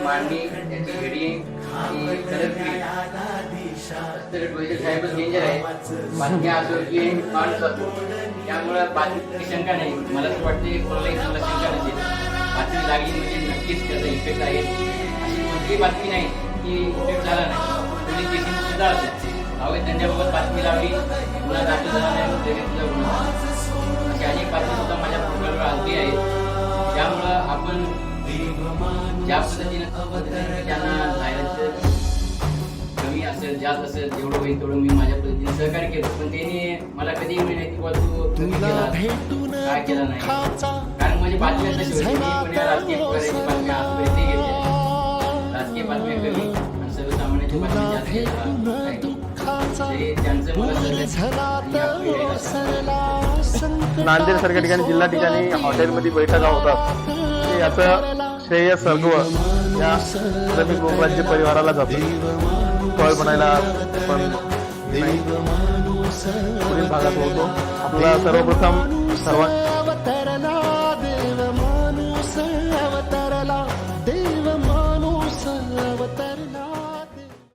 मांडणी त्याची heading साहेबच danger आहे. बातम्या असो की माणूस असो, त्यामुळे बातमी शंका नाही. मला तर वाटते कोणालाही मला शंका नसेल. बातमी लागली म्हणजे नक्कीच त्याचा इफेक्ट आहे. अशी कोणतीही बातमी नाही की इफेक्ट झाला नाही. पोलीस स्टेशन सुद्धा असेल अवैध धंद्याबाबत बातमी लावली, गुन्हा दाखल झाला नाही, लगेच गुन्हा. अशी अनेक बातमी सुद्धा माझ्या पोर्टलवर आली आहेत. त्यामुळं आपण ज्या पद्धतीने त्यांना जाहिरात कमी असेल जास्त असेल जेवढं होईल तेवढं मी माझ्या पद्धतीने सहकार्य केलं. पण त्याने मला कधी म्हणे की तू काय केला नाही. कारण म्हणजे बातम्या तशी होती पण राजकीय प्रकाराची बातम्या आजपर्यंत घेतल्या. राजकीय बातम्या कमी आणि सर्वसामान्यांची बातम्या जास्त. त्यांचं नांदेड सारख्या ठिकाणी जिल्हा ठिकाणी हॉटेलमध्ये बैठका होतात. याचं श्रेय सर्व या श्रमिक लोकराज्य परिवाराला जातं. फळ बनायला पण पुढील भागात होतो. आपला सर्वप्रथम